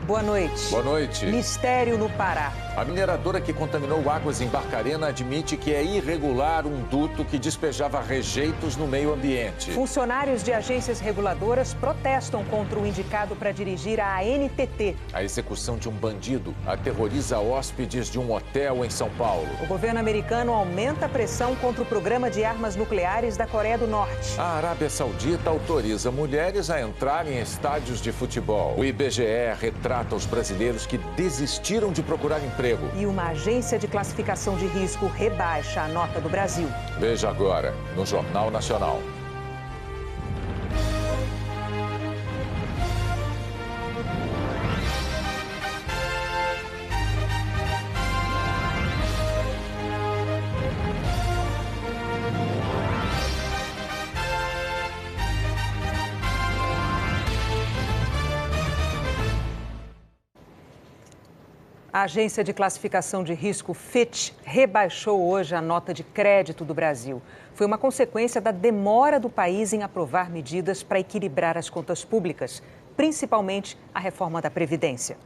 Boa noite. Boa noite. Mistério no Pará. A mineradora que contaminou águas em Barcarena admite que é irregular um duto que despejava rejeitos no meio ambiente. Funcionários de agências reguladoras protestam contra o indicado para dirigir a ANTT. A execução de um bandido aterroriza hóspedes de um hotel em São Paulo. O governo americano aumenta a pressão contra o programa de armas nucleares da Coreia do Norte. A Arábia Saudita autoriza mulheres a entrarem em estádios de futebol. O IBGE retrata os brasileiros que desistiram de procurar emprego. E uma agência de classificação de risco rebaixa a nota do Brasil. Veja agora, no Jornal Nacional. A agência de classificação de risco Fitch rebaixou hoje a nota de crédito do Brasil. Foi uma consequência da demora do país em aprovar medidas para equilibrar as contas públicas, principalmente a reforma da Previdência.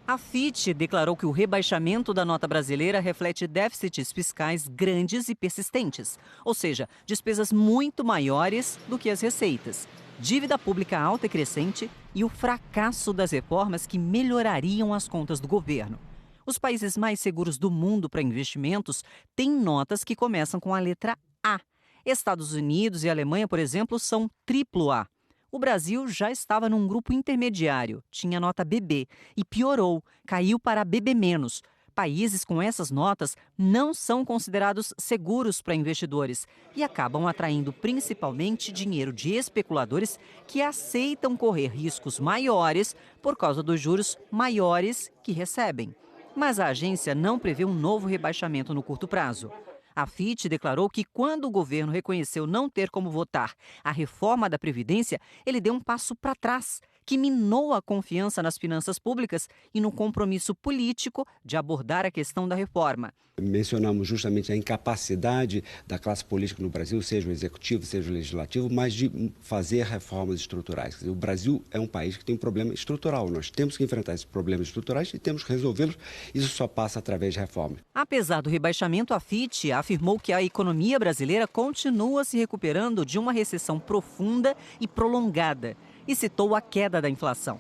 A Fitch declarou que o rebaixamento da nota brasileira reflete déficits fiscais grandes e persistentes, ou seja, despesas muito maiores do que as receitas, dívida pública alta e crescente e o fracasso das reformas que melhorariam as contas do governo. Os países mais seguros do mundo para investimentos têm notas que começam com a letra A. Estados Unidos e Alemanha, por exemplo, são AAA. O Brasil já estava num grupo intermediário, tinha nota BB e piorou, caiu para BB-. Países com essas notas não são considerados seguros para investidores e acabam atraindo principalmente dinheiro de especuladores que aceitam correr riscos maiores por causa dos juros maiores que recebem. Mas a agência não prevê um novo rebaixamento no curto prazo. A Fitch declarou que quando o governo reconheceu não ter como votar a reforma da Previdência, ele deu um passo para trás, que minou a confiança nas finanças públicas e no compromisso político de abordar a questão da reforma. Mencionamos justamente a incapacidade da classe política no Brasil, seja o executivo, seja o legislativo, mas de fazer reformas estruturais. Quer dizer, o Brasil é um país que tem um problema estrutural. Nós temos que enfrentar esses problemas estruturais e temos que resolvê-los. Isso só passa através de reformas. Apesar do rebaixamento, a Fitch afirmou que a economia brasileira continua se recuperando de uma recessão profunda e prolongada e citou a queda da inflação.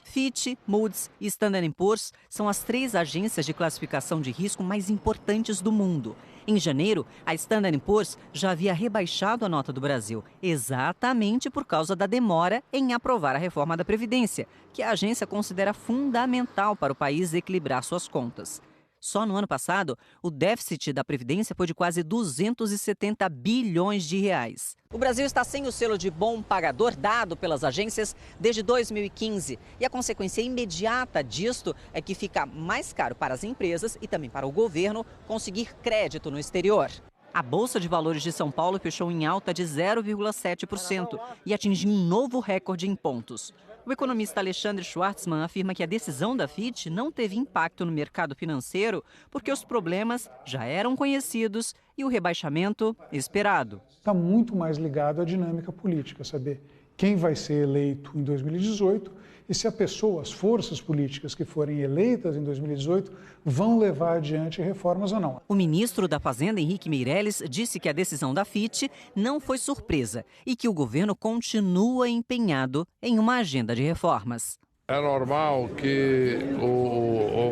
Fitch, Moody's e Standard & Poor's são as 3 agências de classificação de risco mais importantes do mundo. Em janeiro, a Standard & Poor's já havia rebaixado a nota do Brasil, exatamente por causa da demora em aprovar a reforma da Previdência, que a agência considera fundamental para o país equilibrar suas contas. Só no ano passado, o déficit da Previdência foi de quase 270 bilhões de reais. O Brasil está sem o selo de bom pagador dado pelas agências desde 2015. E a consequência imediata disto é que fica mais caro para as empresas e também para o governo conseguir crédito no exterior. A Bolsa de Valores de São Paulo fechou em alta de 0,7% e atingiu um novo recorde em pontos. O economista Alexandre Schwartzman afirma que a decisão da Fitch não teve impacto no mercado financeiro porque os problemas já eram conhecidos e o rebaixamento esperado. Está muito mais ligado à dinâmica política, saber quem vai ser eleito em 2018 e se a pessoa, as forças políticas que forem eleitas em 2018 vão levar adiante reformas ou não. O ministro da Fazenda, Henrique Meirelles, disse que a decisão da Fitch não foi surpresa e que o governo continua empenhado em uma agenda de reformas. É normal que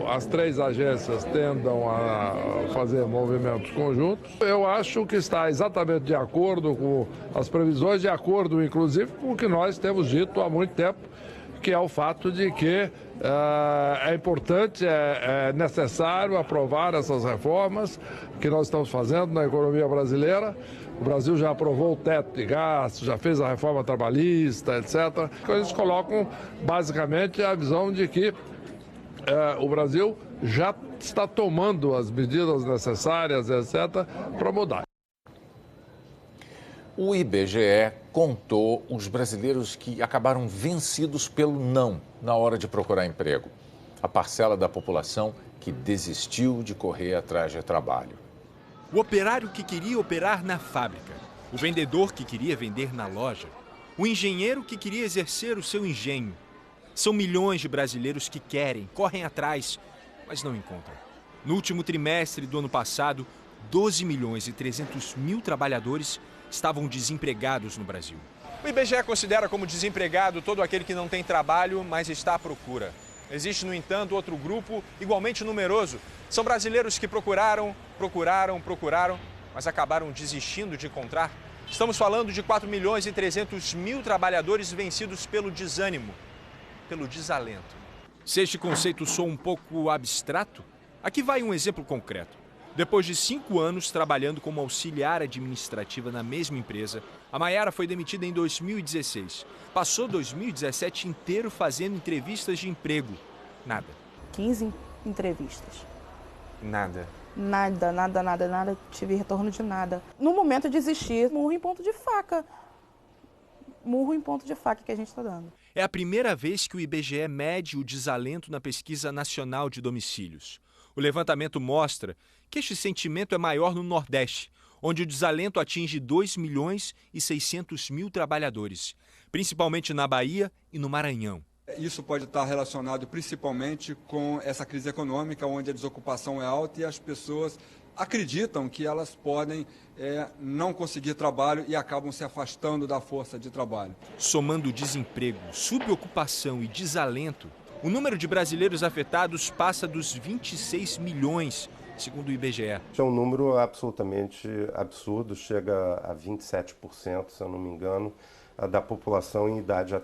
as 3 agências tendam a fazer movimentos conjuntos. Eu acho que está exatamente de acordo com as previsões, de acordo inclusive com o que nós temos dito há muito tempo, que é o fato de que é importante, é necessário aprovar essas reformas que nós estamos fazendo na economia brasileira. O Brasil já aprovou o teto de gastos, já fez a reforma trabalhista, etc. Eles colocam basicamente a visão de que o Brasil já está tomando as medidas necessárias, etc., para mudar. O IBGE contou os brasileiros que acabaram vencidos pelo não na hora de procurar emprego. A parcela da população que desistiu de correr atrás de trabalho. O operário que queria operar na fábrica, o vendedor que queria vender na loja, o engenheiro que queria exercer o seu engenho, São milhões de brasileiros que querem, correm atrás, mas não encontram. No último trimestre do ano passado, 12 milhões e 300 mil trabalhadores estavam desempregados no Brasil. O IBGE considera como desempregado todo aquele que não tem trabalho, mas está à procura. Existe, no entanto, outro grupo igualmente numeroso. São brasileiros que procuraram, mas acabaram desistindo de encontrar. Estamos falando de 4 milhões e 300 mil trabalhadores vencidos pelo desânimo, pelo desalento. Se este conceito soa um pouco abstrato, aqui vai um exemplo concreto. Depois de 5 anos trabalhando como auxiliar administrativa na mesma empresa, a Maiara foi demitida em 2016. Passou 2017 inteiro fazendo entrevistas de emprego. Nada. 15 entrevistas. Nada. Nada. Tive retorno de nada. No momento de desistir, murro em ponto de faca. Murro em ponto de faca que a gente está dando. É a primeira vez que o IBGE mede o desalento na Pesquisa Nacional de Domicílios. O levantamento mostra que este sentimento é maior no Nordeste, onde o desalento atinge 2 milhões e 600 mil trabalhadores, principalmente na Bahia e no Maranhão. Isso pode estar relacionado principalmente com essa crise econômica, onde a desocupação é alta e as pessoas acreditam que elas podem não conseguir trabalho e acabam se afastando da força de trabalho. Somando desemprego, subocupação e desalento, o número de brasileiros afetados passa dos 26 milhões, segundo o IBGE. É um número absolutamente absurdo, chega a 27%, se eu não me engano, da população em idade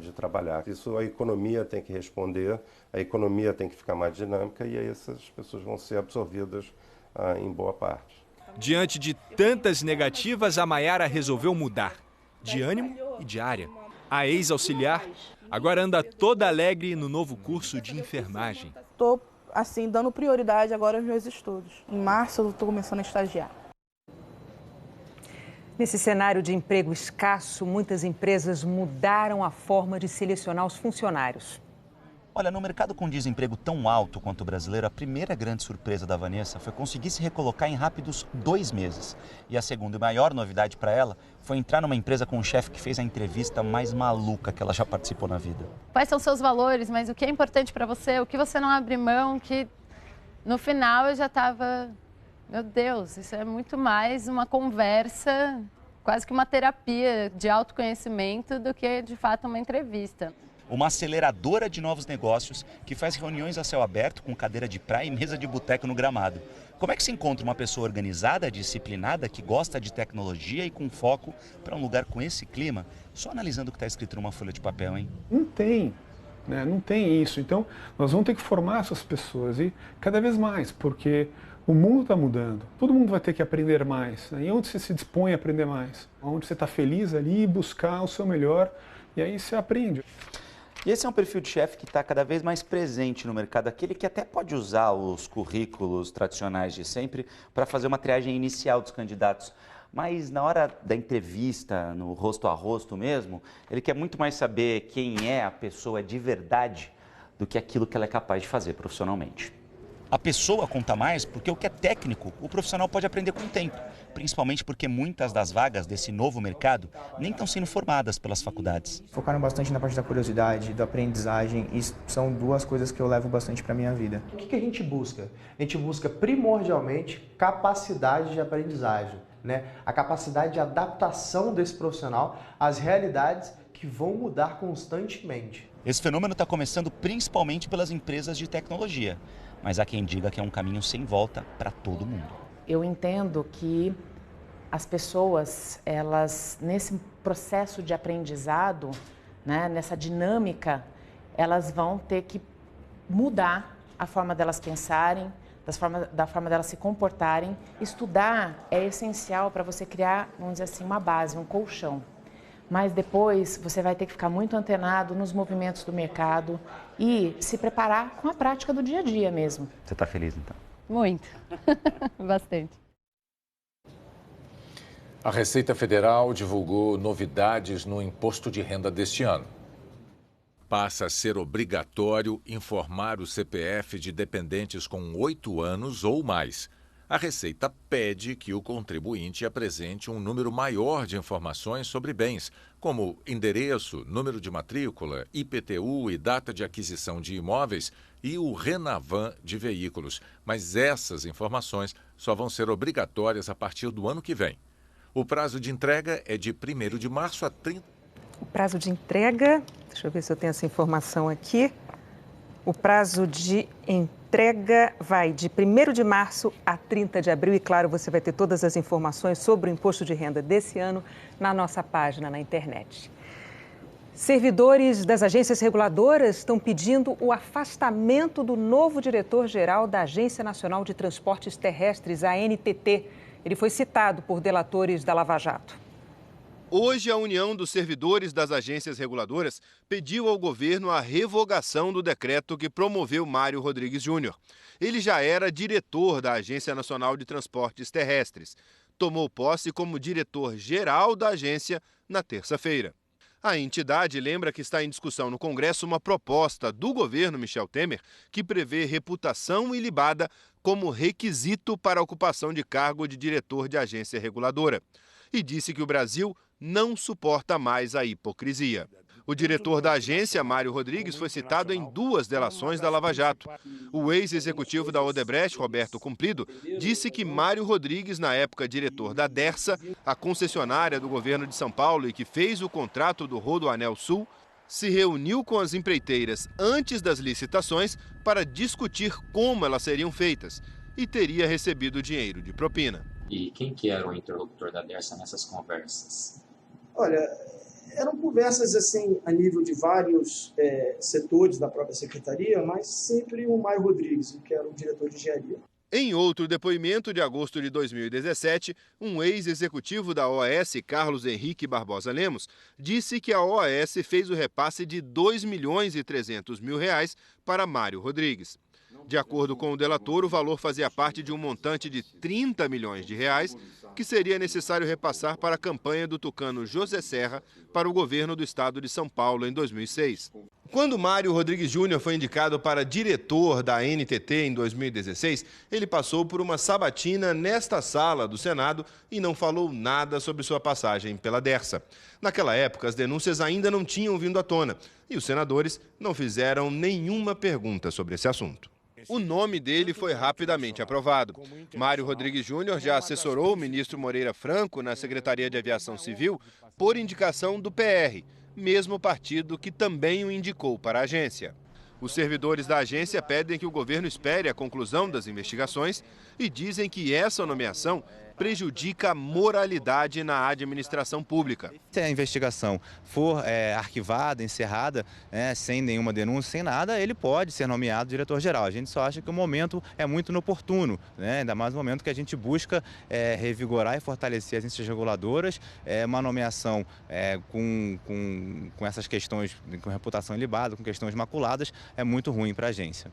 de trabalhar. Isso a economia tem que responder, a economia tem que ficar mais dinâmica e aí essas pessoas vão ser absorvidas em boa parte. Diante de tantas negativas, a Maiara resolveu mudar de ânimo e de área. A ex-auxiliar agora anda toda alegre no novo curso de enfermagem. Estou, assim, dando prioridade agora aos meus estudos. Em março eu estou começando a estagiar. Nesse cenário de emprego escasso, muitas empresas mudaram a forma de selecionar os funcionários. Olha, no mercado com desemprego tão alto quanto o brasileiro, a primeira grande surpresa da Vanessa foi conseguir se recolocar em rápidos 2 meses. E a segunda e maior novidade para ela foi entrar numa empresa com um chefe que fez a entrevista mais maluca que ela já participou na vida. Quais são seus valores, mas o que é importante para você, o que você não abre mão, que no final eu já estava... Meu Deus, isso é muito mais uma conversa, quase que uma terapia de autoconhecimento do que, de fato, uma entrevista. Uma aceleradora de novos negócios que faz reuniões a céu aberto com cadeira de praia e mesa de boteco no gramado. Como é que se encontra uma pessoa organizada, disciplinada, que gosta de tecnologia e com foco para um lugar com esse clima? Só analisando o que está escrito numa folha de papel, hein? Não tem, né? Não tem isso. Então, nós vamos ter que formar essas pessoas e cada vez mais, porque o mundo está mudando. Todo mundo vai ter que aprender mais. Né? E onde você se dispõe a aprender mais? Onde você está feliz ali, buscar o seu melhor e aí você aprende. E esse é um perfil de chefe que está cada vez mais presente no mercado, aquele que até pode usar os currículos tradicionais de sempre para fazer uma triagem inicial dos candidatos. Mas na hora da entrevista, no rosto a rosto mesmo, ele quer muito mais saber quem é a pessoa de verdade do que aquilo que ela é capaz de fazer profissionalmente. A pessoa conta mais porque o que é técnico, o profissional pode aprender com o tempo. Principalmente porque muitas das vagas desse novo mercado nem estão sendo formadas pelas faculdades. Focaram bastante na parte da curiosidade, da aprendizagem, e são 2 coisas que eu levo bastante para a minha vida. O que a gente busca? A gente busca primordialmente capacidade de aprendizagem, né? A capacidade de adaptação desse profissional às realidades que vão mudar constantemente. Esse fenômeno está começando principalmente pelas empresas de tecnologia, mas há quem diga que é um caminho sem volta para todo mundo. Eu entendo que as pessoas, elas, nesse processo de aprendizado, né, nessa dinâmica, elas vão ter que mudar a forma delas pensarem, da forma delas se comportarem. Estudar é essencial para você criar, vamos dizer assim, uma base, um colchão. Mas depois você vai ter que ficar muito antenado nos movimentos do mercado e se preparar com a prática do dia a dia mesmo. Você está feliz, então? Muito. Bastante. A Receita Federal divulgou novidades no imposto de renda deste ano. Passa a ser obrigatório informar o CPF de dependentes com 8 anos ou mais. A Receita pede que o contribuinte apresente um número maior de informações sobre bens, como endereço, número de matrícula, IPTU e data de aquisição de imóveis e o Renavan de veículos. Mas essas informações só vão ser obrigatórias a partir do ano que vem. O prazo de entrega é de 1º de março a 30... O prazo de entrega, deixa eu ver se eu tenho essa informação aqui. O prazo de entrega vai de 1º de março a 30 de abril. E, claro, você vai ter todas as informações sobre o imposto de renda desse ano na nossa página na internet. Servidores das agências reguladoras estão pedindo o afastamento do novo diretor-geral da Agência Nacional de Transportes Terrestres, a ANTT. Ele foi citado por delatores da Lava Jato. Hoje, a União dos Servidores das Agências Reguladoras pediu ao governo a revogação do decreto que promoveu Mário Rodrigues Júnior. Ele já era diretor da Agência Nacional de Transportes Terrestres. Tomou posse como diretor-geral da agência na terça-feira. A entidade lembra que está em discussão no Congresso uma proposta do governo Michel Temer que prevê reputação ilibada como requisito para a ocupação de cargo de diretor de agência reguladora. E disse que o Brasil não suporta mais a hipocrisia. O diretor da agência, Mário Rodrigues, foi citado em 2 delações da Lava Jato. O ex-executivo da Odebrecht, Roberto Cumprido, disse que Mário Rodrigues, na época diretor da Dersa, a concessionária do governo de São Paulo e que fez o contrato do Rodoanel Sul, se reuniu com as empreiteiras antes das licitações para discutir como elas seriam feitas e teria recebido dinheiro de propina. E quem que era o interlocutor da Dersa nessas conversas? Olha, eram conversas assim a nível de vários setores da própria secretaria, mas sempre o Mário Rodrigues, que era o diretor de engenharia. Em outro depoimento de agosto de 2017, um ex-executivo da OAS, Carlos Henrique Barbosa Lemos, disse que a OAS fez o repasse de R$ 2.300.000 para Mário Rodrigues. De acordo com o delator, o valor fazia parte de um montante de R$ 30 milhões que seria necessário repassar para a campanha do tucano José Serra para o governo do estado de São Paulo em 2006. Quando Mário Rodrigues Júnior foi indicado para diretor da ANTT em 2016, ele passou por uma sabatina nesta sala do Senado e não falou nada sobre sua passagem pela Dersa. Naquela época, as denúncias ainda não tinham vindo à tona e os senadores não fizeram nenhuma pergunta sobre esse assunto. O nome dele foi rapidamente aprovado. Mário Rodrigues Júnior já assessorou o ministro Moreira Franco na Secretaria de Aviação Civil por indicação do PR, mesmo partido que também o indicou para a agência. Os servidores da agência pedem que o governo espere a conclusão das investigações e dizem que essa nomeação prejudica a moralidade na administração pública. Se a investigação for arquivada, encerrada, sem nenhuma denúncia, sem nada, ele pode ser nomeado diretor-geral. A gente só acha que o momento é muito inoportuno, ainda mais no momento que a gente busca revigorar e fortalecer as agências reguladoras. Uma nomeação com essas questões, com reputação ilibada, com questões maculadas, é muito ruim para a agência.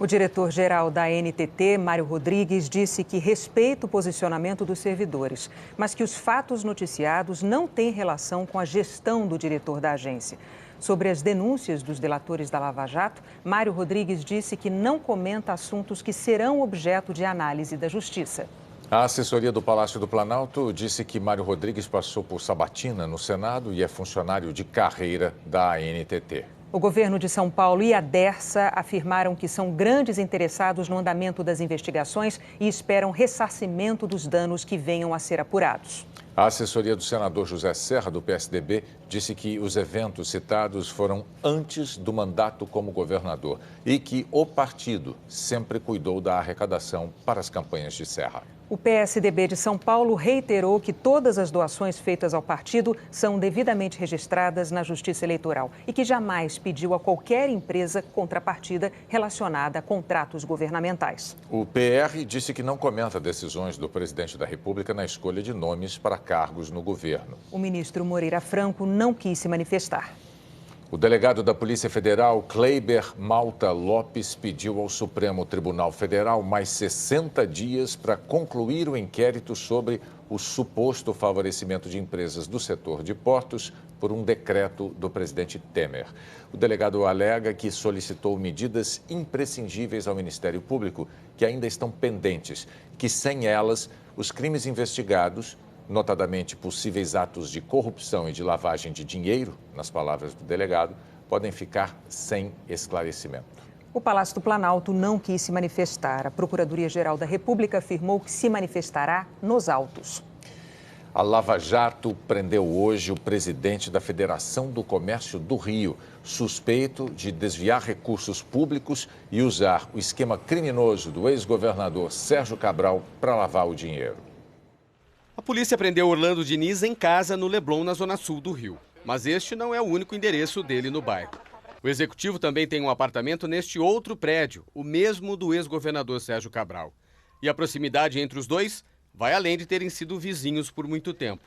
O diretor-geral da ANTT, Mário Rodrigues, disse que respeita o posicionamento dos servidores, mas que os fatos noticiados não têm relação com a gestão do diretor da agência. Sobre as denúncias dos delatores da Lava Jato, Mário Rodrigues disse que não comenta assuntos que serão objeto de análise da Justiça. A assessoria do Palácio do Planalto disse que Mário Rodrigues passou por sabatina no Senado e é funcionário de carreira da ANTT. O governo de São Paulo e a Dersa afirmaram que são grandes interessados no andamento das investigações e esperam ressarcimento dos danos que venham a ser apurados. A assessoria do senador José Serra, do PSDB, disse que os eventos citados foram antes do mandato como governador e que o partido sempre cuidou da arrecadação para as campanhas de Serra. O PSDB de São Paulo reiterou que todas as doações feitas ao partido são devidamente registradas na Justiça Eleitoral e que jamais pediu a qualquer empresa contrapartida relacionada a contratos governamentais. O PR disse que não comenta decisões do presidente da República na escolha de nomes para cargos no governo. O ministro Moreira Franco não quis se manifestar. O delegado da Polícia Federal, Kleiber Malta Lopes, pediu ao Supremo Tribunal Federal mais 60 dias para concluir o inquérito sobre o suposto favorecimento de empresas do setor de portos por um decreto do presidente Temer. O delegado alega que solicitou medidas imprescindíveis ao Ministério Público que ainda estão pendentes, que sem elas, os crimes investigados, notadamente possíveis atos de corrupção e de lavagem de dinheiro, nas palavras do delegado, podem ficar sem esclarecimento. O Palácio do Planalto não quis se manifestar. A Procuradoria-Geral da República afirmou que se manifestará nos autos. A Lava Jato prendeu hoje o presidente da Federação do Comércio do Rio, suspeito de desviar recursos públicos e usar o esquema criminoso do ex-governador Sérgio Cabral para lavar o dinheiro. A polícia prendeu Orlando Diniz em casa no Leblon, na zona sul do Rio. Mas este não é o único endereço dele no bairro. O executivo também tem um apartamento neste outro prédio, o mesmo do ex-governador Sérgio Cabral. E a proximidade entre os dois vai além de terem sido vizinhos por muito tempo.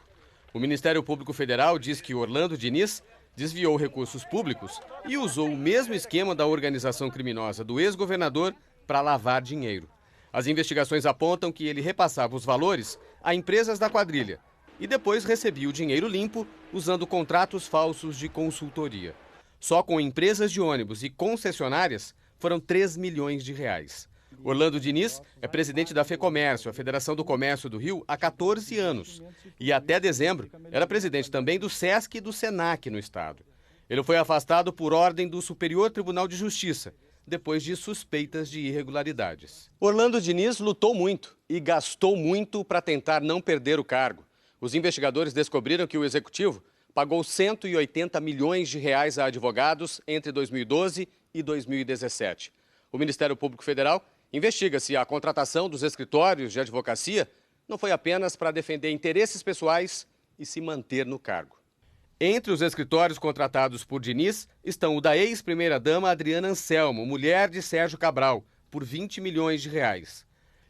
O Ministério Público Federal diz que Orlando Diniz desviou recursos públicos e usou o mesmo esquema da organização criminosa do ex-governador para lavar dinheiro. As investigações apontam que ele repassava os valores a empresas da quadrilha e depois recebia o dinheiro limpo usando contratos falsos de consultoria. Só com empresas de ônibus e concessionárias foram 3 milhões de reais. Orlando Diniz é presidente da FEComércio, a Federação do Comércio do Rio, há 14 anos. E até dezembro era presidente também do SESC e do SENAC no estado. Ele foi afastado por ordem do Superior Tribunal de Justiça, depois de suspeitas de irregularidades. Orlando Diniz lutou muito e gastou muito para tentar não perder o cargo. Os investigadores descobriram que o executivo pagou 180 milhões de reais a advogados entre 2012 e 2017. O Ministério Público Federal investiga se a contratação dos escritórios de advocacia não foi apenas para defender interesses pessoais e se manter no cargo. Entre os escritórios contratados por Diniz estão o da ex-primeira-dama Adriana Anselmo, mulher de Sérgio Cabral, por 20 milhões de reais.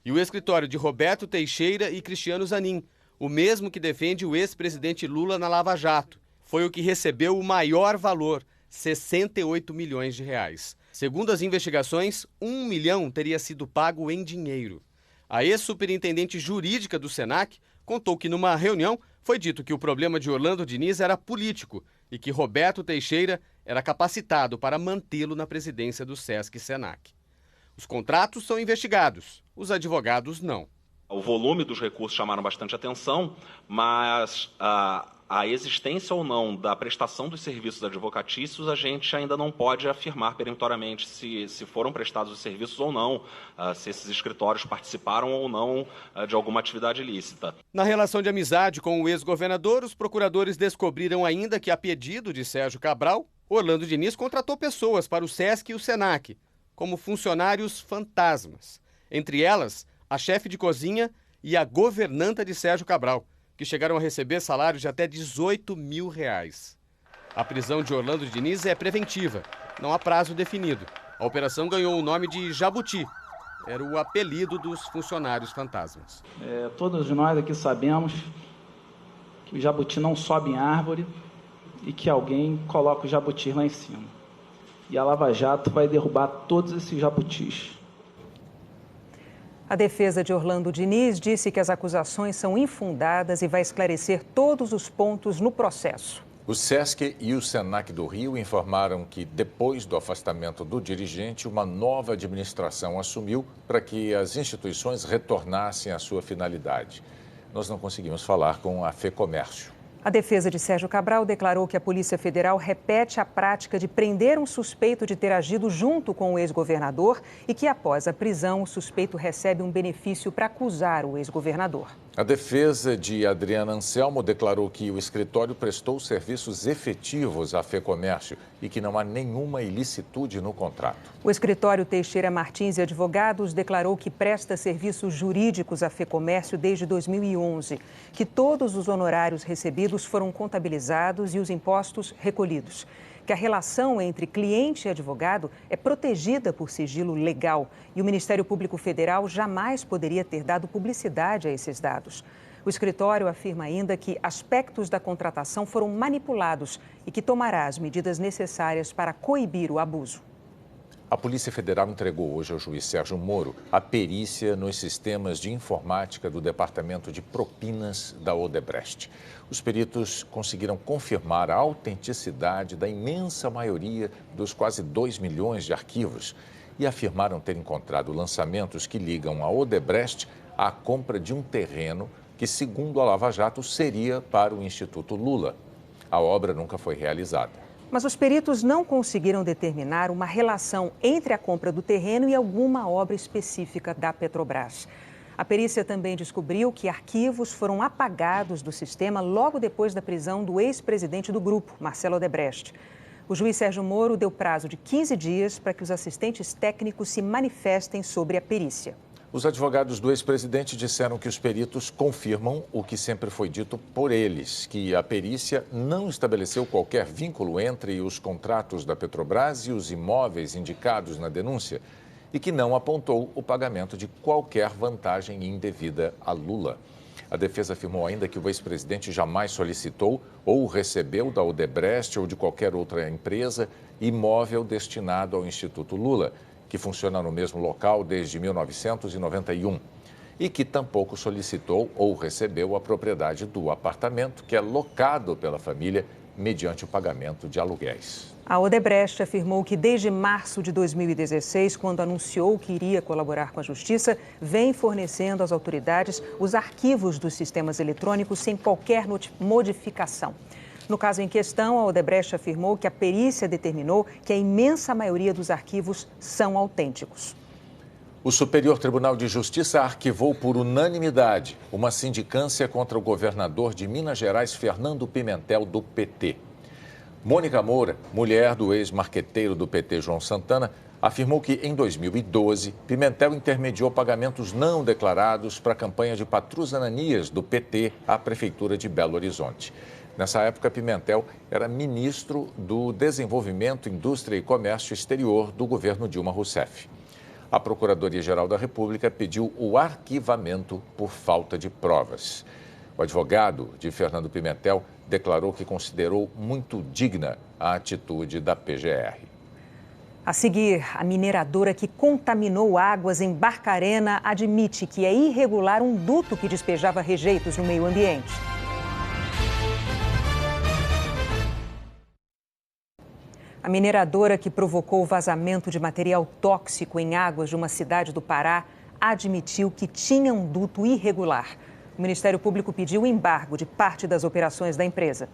E o escritório de Roberto Teixeira e Cristiano Zanin, o mesmo que defende o ex-presidente Lula na Lava Jato. Foi o que recebeu o maior valor, 68 milhões de reais. Segundo as investigações, 1 milhão teria sido pago em dinheiro. A ex-superintendente jurídica do SENAC contou que numa reunião foi dito que o problema de Orlando Diniz era político e que Roberto Teixeira era capacitado para mantê-lo na presidência do SESC e SENAC. Os contratos são investigados, os advogados não. O volume dos recursos chamaram bastante atenção, mas a existência ou não da prestação dos serviços advocatícios, a gente ainda não pode afirmar peremptoriamente se foram prestados os serviços ou não, se esses escritórios participaram ou não de alguma atividade ilícita. Na relação de amizade com o ex-governador, os procuradores descobriram ainda que, a pedido de Sérgio Cabral, Orlando Diniz contratou pessoas para o SESC e o SENAC, como funcionários fantasmas. Entre elas, a chefe de cozinha e a governanta de Sérgio Cabral, que chegaram a receber salários de até 18 mil reais. A prisão de Orlando Diniz é preventiva, não há prazo definido. A operação ganhou o nome de Jabuti, era o apelido dos funcionários fantasmas. Todos nós aqui sabemos que o jabuti não sobe em árvore e que alguém coloca o jabuti lá em cima. E a Lava Jato vai derrubar todos esses jabutis. A defesa de Orlando Diniz disse que as acusações são infundadas e vai esclarecer todos os pontos no processo. O SESC e o SENAC do Rio informaram que, depois do afastamento do dirigente, uma nova administração assumiu para que as instituições retornassem à sua finalidade. Nós não conseguimos falar com a FEComércio. A defesa de Sérgio Cabral declarou que a Polícia Federal repete a prática de prender um suspeito de ter agido junto com o ex-governador e que, após a prisão, o suspeito recebe um benefício para acusar o ex-governador. A defesa de Adriana Anselmo declarou que o escritório prestou serviços efetivos à FEComércio e que não há nenhuma ilicitude no contrato. O escritório Teixeira Martins e Advogados declarou que presta serviços jurídicos à FEComércio desde 2011, que todos os honorários recebidos foram contabilizados e os impostos recolhidos, que a relação entre cliente e advogado é protegida por sigilo legal e o Ministério Público Federal jamais poderia ter dado publicidade a esses dados. O escritório afirma ainda que aspectos da contratação foram manipulados e que tomará as medidas necessárias para coibir o abuso. A Polícia Federal entregou hoje ao juiz Sérgio Moro a perícia nos sistemas de informática do Departamento de Propinas da Odebrecht. Os peritos conseguiram confirmar a autenticidade da imensa maioria dos quase 2 milhões de arquivos e afirmaram ter encontrado lançamentos que ligam a Odebrecht à compra de um terreno que, segundo a Lava Jato, seria para o Instituto Lula. A obra nunca foi realizada. Mas os peritos não conseguiram determinar uma relação entre a compra do terreno e alguma obra específica da Petrobras. A perícia também descobriu que arquivos foram apagados do sistema logo depois da prisão do ex-presidente do grupo, Marcelo Odebrecht. O juiz Sérgio Moro deu prazo de 15 dias para que os assistentes técnicos se manifestem sobre a perícia. Os advogados do ex-presidente disseram que os peritos confirmam o que sempre foi dito por eles, que a perícia não estabeleceu qualquer vínculo entre os contratos da Petrobras e os imóveis indicados na denúncia e que não apontou o pagamento de qualquer vantagem indevida a Lula. A defesa afirmou ainda que o ex-presidente jamais solicitou ou recebeu da Odebrecht ou de qualquer outra empresa imóvel destinado ao Instituto Lula, que funciona no mesmo local desde 1991, e que tampouco solicitou ou recebeu a propriedade do apartamento, que é locado pela família mediante o pagamento de aluguéis. A Odebrecht afirmou que desde março de 2016, quando anunciou que iria colaborar com a Justiça, vem fornecendo às autoridades os arquivos dos sistemas eletrônicos sem qualquer modificação. No caso em questão, a Odebrecht afirmou que a perícia determinou que a imensa maioria dos arquivos são autênticos. O Superior Tribunal de Justiça arquivou por unanimidade uma sindicância contra o governador de Minas Gerais, Fernando Pimentel, do PT. Mônica Moura, mulher do ex-marqueteiro do PT, João Santana, afirmou que, em 2012, Pimentel intermediou pagamentos não declarados para a campanha de Patrus Ananias, do PT, à Prefeitura de Belo Horizonte. Nessa época, Pimentel era ministro do Desenvolvimento, Indústria e Comércio Exterior do governo Dilma Rousseff. A Procuradoria-Geral da República pediu o arquivamento por falta de provas. O advogado de Fernando Pimentel declarou que considerou muito digna a atitude da PGR. A seguir, a mineradora que contaminou águas em Barcarena admite que é irregular um duto que despejava rejeitos no meio ambiente. A mineradora que provocou o vazamento de material tóxico em águas de uma cidade do Pará admitiu que tinha um duto irregular. O Ministério Público pediu o embargo de parte das operações da empresa.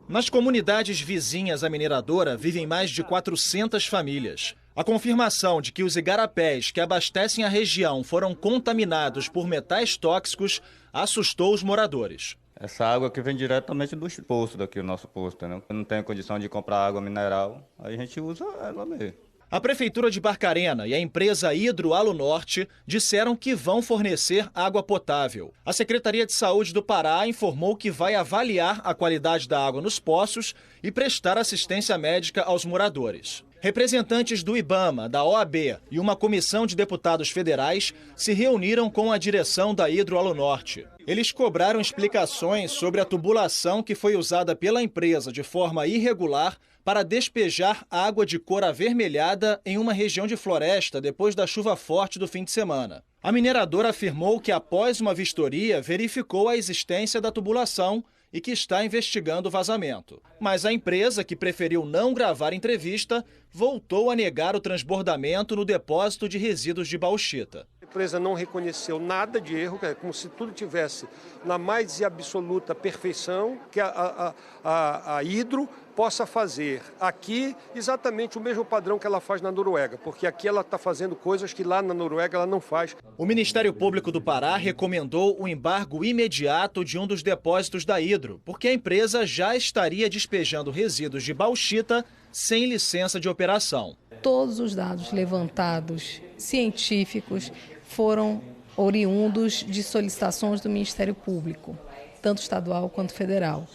Nas comunidades vizinhas à mineradora vivem mais de 400 famílias. A confirmação de que os igarapés que abastecem a região foram contaminados por metais tóxicos assustou os moradores. Essa água que vem diretamente do poço daqui, o nosso poço, né? Eu não tenho condição de comprar água mineral, aí a gente usa ela mesmo. A Prefeitura de Barcarena e a empresa Hidroalunorte disseram que vão fornecer água potável. A Secretaria de Saúde do Pará informou que vai avaliar a qualidade da água nos poços e prestar assistência médica aos moradores. Representantes do IBAMA, da OAB e uma comissão de deputados federais se reuniram com a direção da Hidroalunorte. Eles cobraram explicações sobre a tubulação que foi usada pela empresa de forma irregular para despejar água de cor avermelhada em uma região de floresta depois da chuva forte do fim de semana. A mineradora afirmou que, após uma vistoria, verificou a existência da tubulação e que está investigando o vazamento. Mas a empresa, que preferiu não gravar entrevista, voltou a negar o transbordamento no depósito de resíduos de bauxita. A empresa não reconheceu nada de erro, é como se tudo tivesse na mais absoluta perfeição, que a Hidro possa fazer aqui exatamente o mesmo padrão que ela faz na Noruega, porque aqui ela está fazendo coisas que lá na Noruega ela não faz. O Ministério Público do Pará recomendou o embargo imediato de um dos depósitos da Hidro, porque a empresa já estaria despejando resíduos de bauxita sem licença de operação. Todos os dados levantados, científicos, foram oriundos de solicitações do Ministério Público, tanto estadual quanto federal.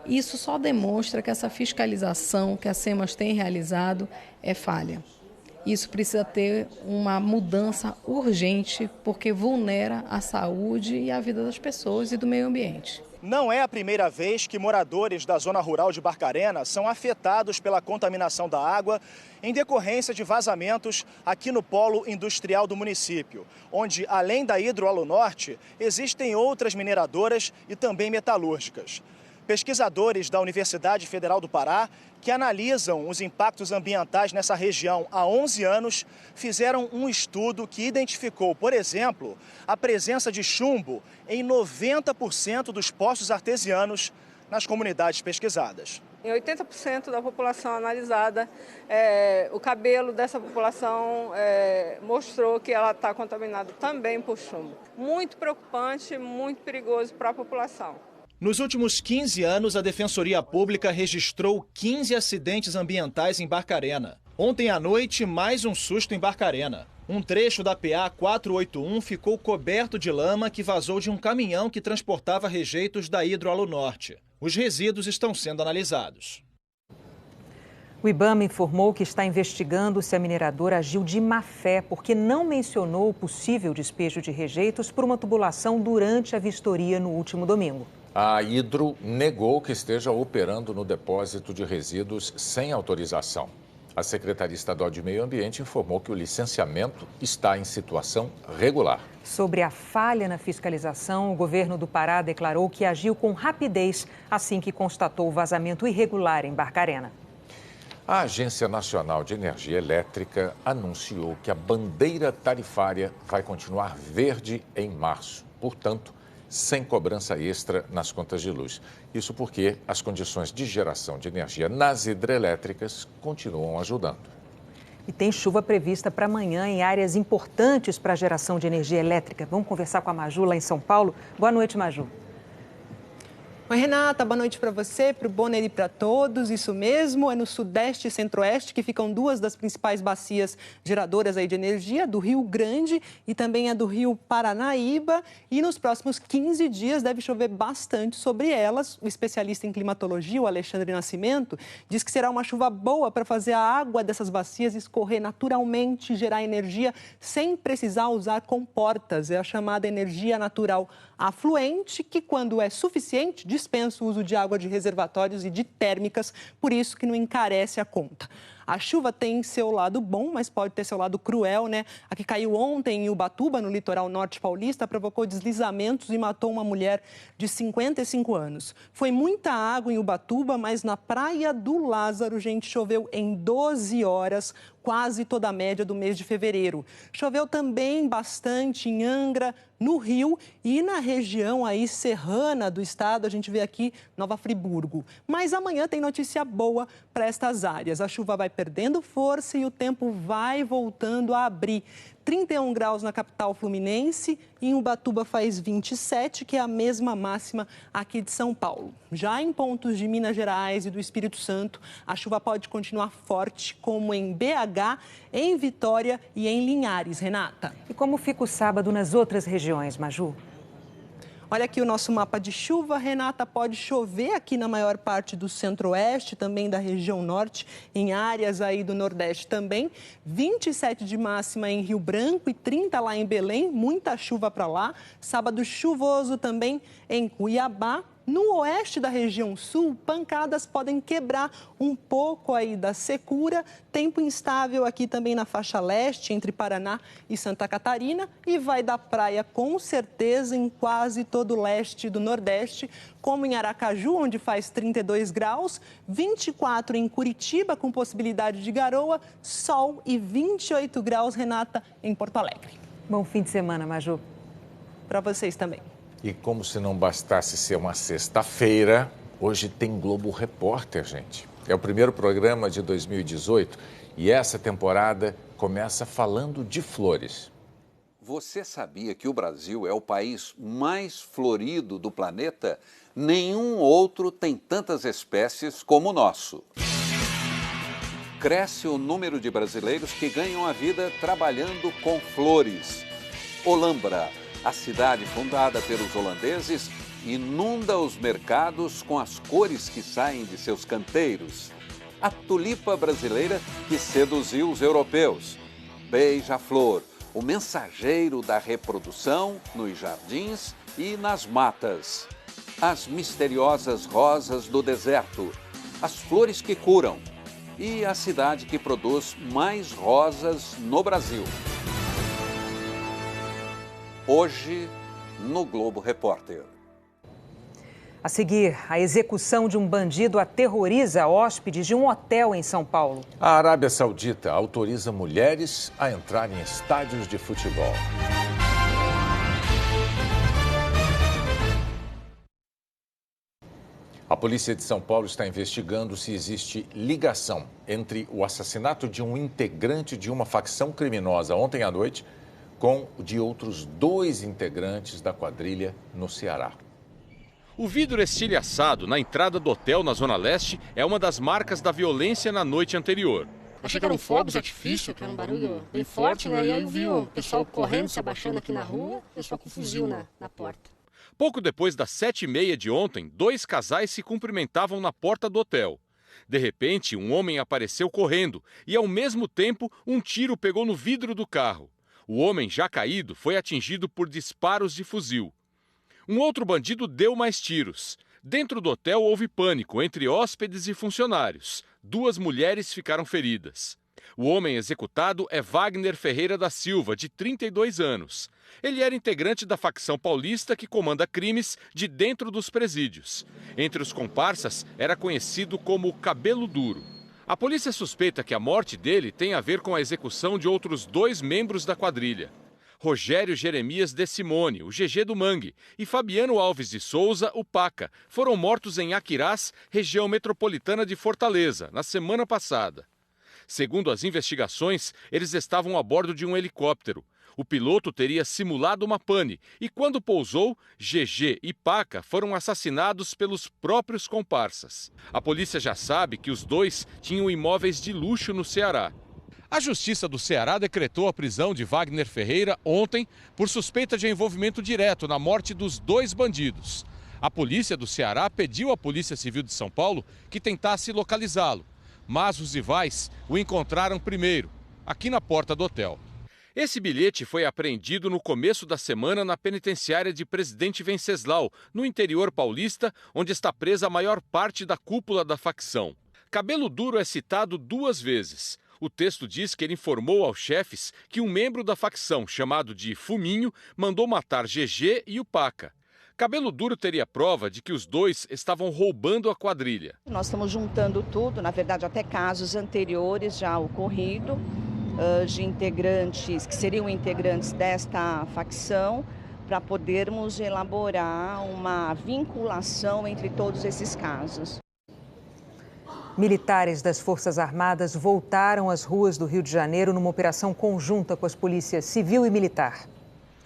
Isso só demonstra que essa fiscalização que a SEMAS tem realizado é falha. Isso precisa ter uma mudança urgente, porque vulnera a saúde e a vida das pessoas e do meio ambiente. Não é a primeira vez que moradores da zona rural de Barcarena são afetados pela contaminação da água em decorrência de vazamentos aqui no polo industrial do município, onde, além da Hidroalunorte, existem outras mineradoras e também metalúrgicas. Pesquisadores da Universidade Federal do Pará, que analisam os impactos ambientais nessa região há 11 anos, fizeram um estudo que identificou, por exemplo, a presença de chumbo em 90% dos poços artesianos nas comunidades pesquisadas. Em 80% da população analisada, o cabelo dessa população mostrou que ela está contaminada também por chumbo. Muito preocupante, muito perigoso para a população. Nos últimos 15 anos, a Defensoria Pública registrou 15 acidentes ambientais em Barcarena. Ontem à noite, mais um susto em Barcarena. Um trecho da PA 481 ficou coberto de lama que vazou de um caminhão que transportava rejeitos da Hidroalunorte. Os resíduos estão sendo analisados. O IBAMA informou que está investigando se a mineradora agiu de má fé porque não mencionou o possível despejo de rejeitos por uma tubulação durante a vistoria no último domingo. A Hidro negou que esteja operando no depósito de resíduos sem autorização. A Secretaria Estadual de Meio Ambiente informou que o licenciamento está em situação regular. Sobre a falha na fiscalização, o governo do Pará declarou que agiu com rapidez assim que constatou o vazamento irregular em Barcarena. A Agência Nacional de Energia Elétrica anunciou que a bandeira tarifária vai continuar verde em março. Portanto, sem cobrança extra nas contas de luz. Isso porque as condições de geração de energia nas hidrelétricas continuam ajudando. E tem chuva prevista para amanhã em áreas importantes para a geração de energia elétrica. Vamos conversar com a Maju lá em São Paulo. Boa noite, Maju. Oi, Renata, boa noite para você, para o Bonner e para todos. Isso mesmo, é no Sudeste e Centro-Oeste que ficam duas das principais bacias geradoras aí de energia, do Rio Grande e também a do Rio Paranaíba. E nos próximos 15 dias deve chover bastante sobre elas. O especialista em climatologia, o Alexandre Nascimento, diz que será uma chuva boa para fazer a água dessas bacias escorrer naturalmente, gerar energia sem precisar usar comportas. É a chamada energia natural afluente, que quando é suficiente, dispensa o uso de água de reservatórios e de térmicas, por isso que não encarece a conta. A chuva tem seu lado bom, mas pode ter seu lado cruel, né? A que caiu ontem em Ubatuba, no litoral norte paulista, provocou deslizamentos e matou uma mulher de 55 anos. Foi muita água em Ubatuba, mas na Praia do Lázaro, gente, choveu em 12 horas, quase toda a média do mês de fevereiro. Choveu também bastante em Angra, no Rio e na região aí serrana do estado, a gente vê aqui Nova Friburgo. Mas amanhã tem notícia boa para estas áreas. A chuva vai perdendo força e o tempo vai voltando a abrir. 31 graus na capital fluminense e em Ubatuba faz 27, que é a mesma máxima aqui de São Paulo. Já em pontos de Minas Gerais e do Espírito Santo, a chuva pode continuar forte, como em BH, em Vitória e em Linhares. Renata. E como fica o sábado nas outras regiões, Maju? Olha aqui o nosso mapa de chuva. Renata, pode chover aqui na maior parte do centro-oeste, também da região norte, em áreas aí do nordeste também. 27 de máxima em Rio Branco e 30 lá em Belém, muita chuva para lá. Sábado chuvoso também em Cuiabá. No oeste da região sul, pancadas podem quebrar um pouco aí da secura. Tempo instável aqui também na faixa leste, entre Paraná e Santa Catarina. E vai dar praia com certeza em quase todo o leste do Nordeste, como em Aracaju, onde faz 32 graus, 24 em Curitiba, com possibilidade de garoa, sol e 28 graus, Renata, em Porto Alegre. Bom fim de semana, Maju. Para vocês também. E como se não bastasse ser uma sexta-feira, hoje tem Globo Repórter, gente. É o primeiro programa de 2018 e essa temporada começa falando de flores. Você sabia que o Brasil é o país mais florido do planeta? Nenhum outro tem tantas espécies como o nosso. Cresce o número de brasileiros que ganham a vida trabalhando com flores. Olambra, a cidade fundada pelos holandeses, inunda os mercados com as cores que saem de seus canteiros. A tulipa brasileira que seduziu os europeus. Beija-flor, o mensageiro da reprodução nos jardins e nas matas. As misteriosas rosas do deserto, as flores que curam e a cidade que produz mais rosas no Brasil. Hoje, no Globo Repórter. A seguir, a execução de um bandido aterroriza hóspedes de um hotel em São Paulo. A Arábia Saudita autoriza mulheres a entrar em estádios de futebol. A polícia de São Paulo está investigando se existe ligação entre o assassinato de um integrante de uma facção criminosa ontem à noite com o de outros 2 integrantes da quadrilha no Ceará. O vidro estilhaçado na entrada do hotel na Zona Leste é uma das marcas da violência na noite anterior. Achei que eram fogos de artifício, que era um barulho bem forte, né? E aí eu vi o pessoal correndo, se abaixando aqui na rua, o pessoal com fuzil na porta. Pouco depois das 7h30 de ontem, 2 casais se cumprimentavam na porta do hotel. De repente, um homem apareceu correndo e, ao mesmo tempo, um tiro pegou no vidro do carro. O homem, já caído, foi atingido por disparos de fuzil. Um outro bandido deu mais tiros. Dentro do hotel houve pânico entre hóspedes e funcionários. 2 mulheres ficaram feridas. O homem executado é Wagner Ferreira da Silva, de 32 anos. Ele era integrante da facção paulista que comanda crimes de dentro dos presídios. Entre os comparsas, era conhecido como Cabelo Duro. A polícia suspeita que a morte dele tem a ver com a execução de outros 2 membros da quadrilha. Rogério Jeremias de Simone, o GG do Mangue, e Fabiano Alves de Souza, o Paca, foram mortos em Aquirás, região metropolitana de Fortaleza, na semana passada. Segundo as investigações, eles estavam a bordo de um helicóptero. O piloto teria simulado uma pane e, quando pousou, GG e Paca foram assassinados pelos próprios comparsas. A polícia já sabe que os 2 tinham imóveis de luxo no Ceará. A Justiça do Ceará decretou a prisão de Wagner Ferreira ontem por suspeita de envolvimento direto na morte dos 2 bandidos. A polícia do Ceará pediu à Polícia Civil de São Paulo que tentasse localizá-lo, mas os rivais o encontraram primeiro, aqui na porta do hotel. Esse bilhete foi apreendido no começo da semana na penitenciária de Presidente Venceslau, no interior paulista, onde está presa a maior parte da cúpula da facção. Cabelo Duro é citado 2 vezes. O texto diz que ele informou aos chefes que um membro da facção, chamado de Fuminho, mandou matar GG e o Paca. Cabelo Duro teria prova de que os 2 estavam roubando a quadrilha. Nós estamos juntando tudo, na verdade até casos anteriores já ocorrido, de integrantes, que seriam integrantes desta facção, para podermos elaborar uma vinculação entre todos esses casos. Militares das Forças Armadas voltaram às ruas do Rio de Janeiro numa operação conjunta com as polícias civil e militar.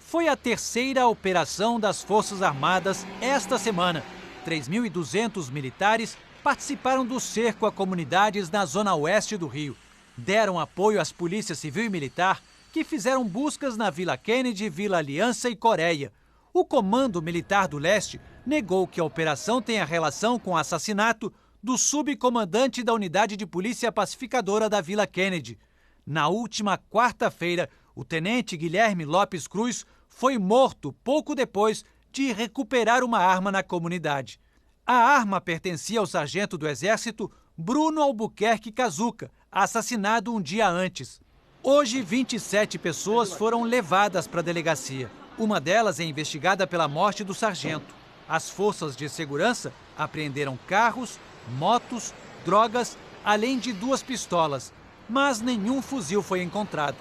Foi a 3ª operação das Forças Armadas esta semana. 3.200 militares participaram do cerco a comunidades na zona oeste do Rio. Deram apoio às polícias civil e militar que fizeram buscas na Vila Kennedy, Vila Aliança e Coreia. O Comando Militar do Leste negou que a operação tenha relação com o assassinato do subcomandante da Unidade de Polícia Pacificadora da Vila Kennedy. Na última quarta-feira, o tenente Guilherme Lopes Cruz foi morto pouco depois de recuperar uma arma na comunidade. A arma pertencia ao sargento do Exército Bruno Albuquerque Cazuca, assassinado um dia antes. Hoje, 27 pessoas foram levadas para a delegacia. Uma delas é investigada pela morte do sargento. As forças de segurança apreenderam carros, motos, drogas, além de 2 pistolas, mas nenhum fuzil foi encontrado.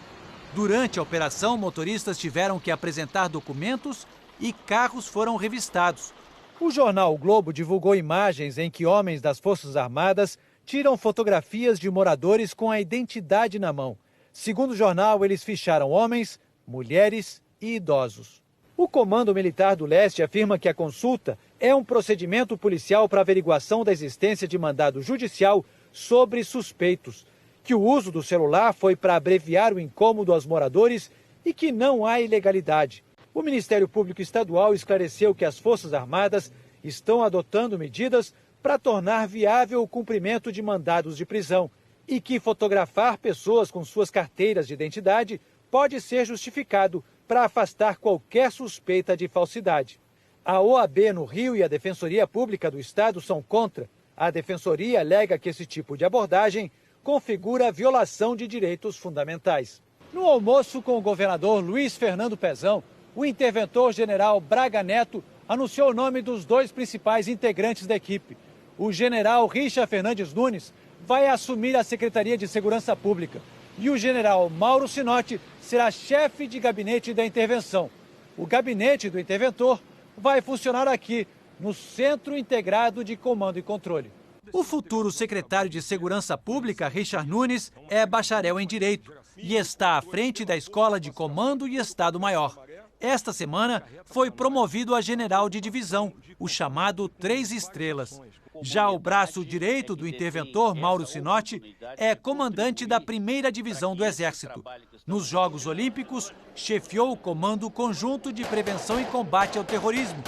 Durante a operação, motoristas tiveram que apresentar documentos e carros foram revistados. O jornal O Globo divulgou imagens em que homens das Forças Armadas tiram fotografias de moradores com a identidade na mão. Segundo o jornal, eles ficharam homens, mulheres e idosos. O Comando Militar do Leste afirma que a consulta é um procedimento policial para averiguação da existência de mandado judicial sobre suspeitos, que o uso do celular foi para abreviar o incômodo aos moradores e que não há ilegalidade. O Ministério Público Estadual esclareceu que as Forças Armadas estão adotando medidas para tornar viável o cumprimento de mandados de prisão e que fotografar pessoas com suas carteiras de identidade pode ser justificado para afastar qualquer suspeita de falsidade. A OAB no Rio e a Defensoria Pública do Estado são contra. A Defensoria alega que esse tipo de abordagem configura violação de direitos fundamentais. No almoço com o governador Luiz Fernando Pezão, o interventor-general Braga Neto anunciou o nome dos 2 principais integrantes da equipe. O general Richa Fernandes Nunes vai assumir a Secretaria de Segurança Pública e o general Mauro Sinotti será chefe de gabinete da intervenção. O gabinete do interventor vai funcionar aqui, no Centro Integrado de Comando e Controle. O futuro secretário de Segurança Pública, Richard Nunes, é bacharel em Direito e está à frente da Escola de Comando e Estado-Maior. Esta semana foi promovido a general de divisão, o chamado 3 Estrelas. Já o braço direito do interventor, Mauro Sinotti, é comandante da 1ª Divisão do Exército. Nos Jogos Olímpicos, chefiou o Comando Conjunto de Prevenção e Combate ao Terrorismo.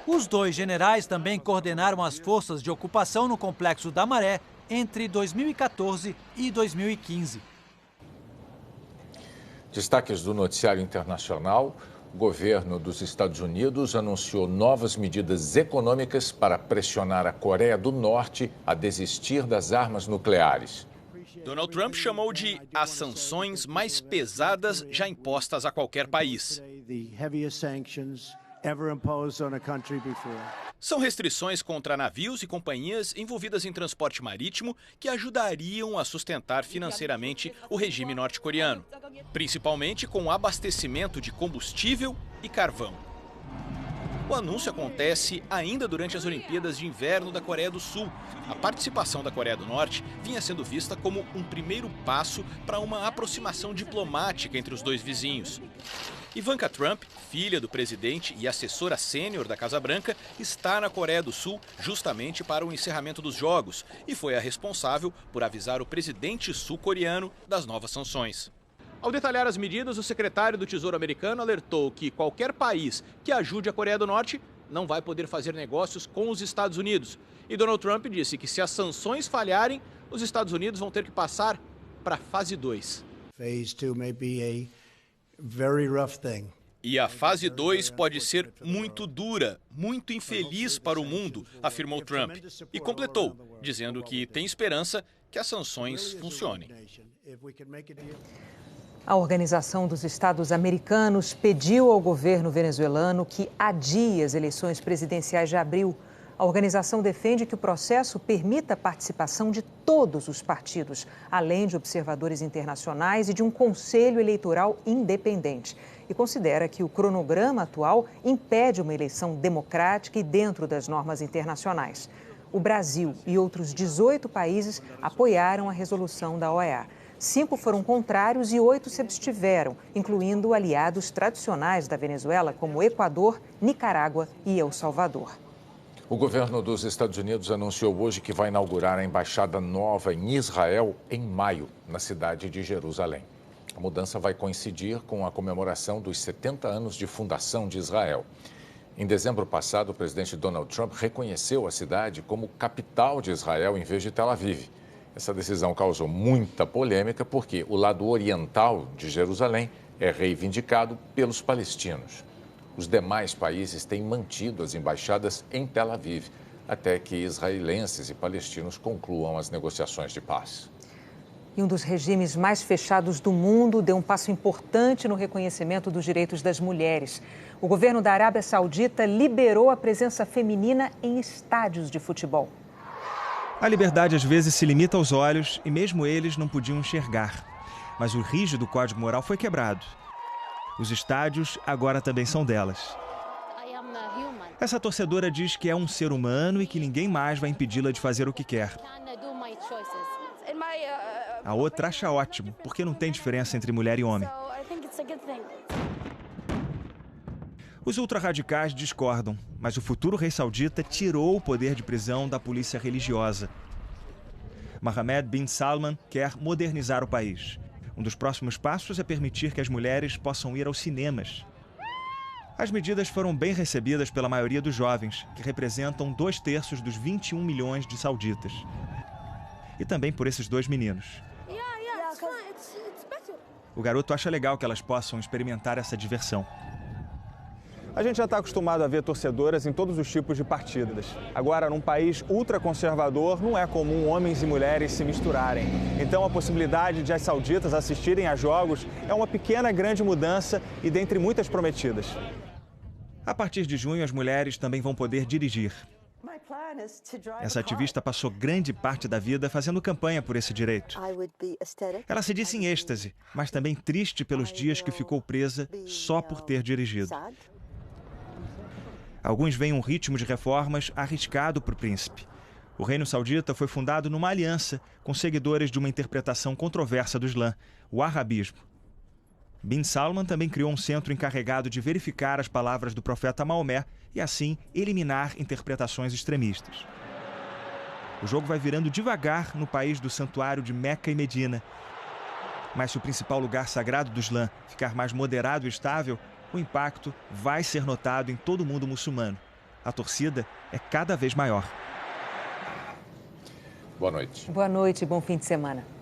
Os 2 generais também coordenaram as forças de ocupação no Complexo da Maré entre 2014 e 2015. Destaques do noticiário internacional. O governo dos Estados Unidos anunciou novas medidas econômicas para pressionar a Coreia do Norte a desistir das armas nucleares. Donald Trump chamou de as sanções mais pesadas já impostas a qualquer país. São restrições contra navios e companhias envolvidas em transporte marítimo que ajudariam a sustentar financeiramente o regime norte-coreano, principalmente com o abastecimento de combustível e carvão. O anúncio acontece ainda durante as Olimpíadas de Inverno da Coreia do Sul. A participação da Coreia do Norte vinha sendo vista como um primeiro passo para uma aproximação diplomática entre os 2 vizinhos. Ivanka Trump, filha do presidente e assessora sênior da Casa Branca, está na Coreia do Sul justamente para o encerramento dos Jogos e foi a responsável por avisar o presidente sul-coreano das novas sanções. Ao detalhar as medidas, o secretário do Tesouro americano alertou que qualquer país que ajude a Coreia do Norte não vai poder fazer negócios com os Estados Unidos. E Donald Trump disse que se as sanções falharem, os Estados Unidos vão ter que passar para a fase 2. E a fase 2 pode ser muito dura, muito infeliz para o mundo, afirmou Trump. E completou, dizendo que tem esperança que as sanções funcionem. A Organização dos Estados Americanos pediu ao governo venezuelano que adie as eleições presidenciais de abril. A organização defende que o processo permita a participação de todos os partidos, além de observadores internacionais e de um conselho eleitoral independente. E considera que o cronograma atual impede uma eleição democrática e dentro das normas internacionais. O Brasil e outros 18 países apoiaram a resolução da OEA. 5 foram contrários e 8 se abstiveram, incluindo aliados tradicionais da Venezuela, como Equador, Nicarágua e El Salvador. O governo dos Estados Unidos anunciou hoje que vai inaugurar a embaixada nova em Israel em maio, na cidade de Jerusalém. A mudança vai coincidir com a comemoração dos 70 anos de fundação de Israel. Em dezembro passado, o presidente Donald Trump reconheceu a cidade como capital de Israel em vez de Tel Aviv. Essa decisão causou muita polêmica porque o lado oriental de Jerusalém é reivindicado pelos palestinos. Os demais países têm mantido as embaixadas em Tel Aviv, até que israelenses e palestinos concluam as negociações de paz. E um dos regimes mais fechados do mundo deu um passo importante no reconhecimento dos direitos das mulheres. O governo da Arábia Saudita liberou a presença feminina em estádios de futebol. A liberdade às vezes se limita aos olhos e mesmo eles não podiam enxergar. Mas o rígido código moral foi quebrado. Os estádios agora também são delas. Essa torcedora diz que é um ser humano e que ninguém mais vai impedi-la de fazer o que quer. A outra acha ótimo, porque não tem diferença entre mulher e homem. Os ultrarradicais discordam, mas o futuro rei saudita tirou o poder de prisão da polícia religiosa. Mohammed bin Salman quer modernizar o país. Um dos próximos passos é permitir que as mulheres possam ir aos cinemas. As medidas foram bem recebidas pela maioria dos jovens, que representam 2/3 dos 21 milhões de sauditas. E também por esses 2 meninos. O garoto acha legal que elas possam experimentar essa diversão. A gente já está acostumado a ver torcedoras em todos os tipos de partidas. Agora, num país ultraconservador, não é comum homens e mulheres se misturarem. Então, a possibilidade de as sauditas assistirem a jogos é uma pequena, grande mudança e dentre muitas prometidas. A partir de junho, as mulheres também vão poder dirigir. Essa ativista passou grande parte da vida fazendo campanha por esse direito. Ela se disse em êxtase, mas também triste pelos dias que ficou presa só por ter dirigido. Alguns veem um ritmo de reformas arriscado para o príncipe. O Reino Saudita foi fundado numa aliança com seguidores de uma interpretação controversa do Islã, o arabismo. Bin Salman também criou um centro encarregado de verificar as palavras do profeta Maomé e, assim, eliminar interpretações extremistas. O jogo vai virando devagar no país do santuário de Meca e Medina. Mas se o principal lugar sagrado do Islã ficar mais moderado e estável, o impacto vai ser notado em todo o mundo muçulmano. A torcida é cada vez maior. Boa noite. Boa noite e bom fim de semana.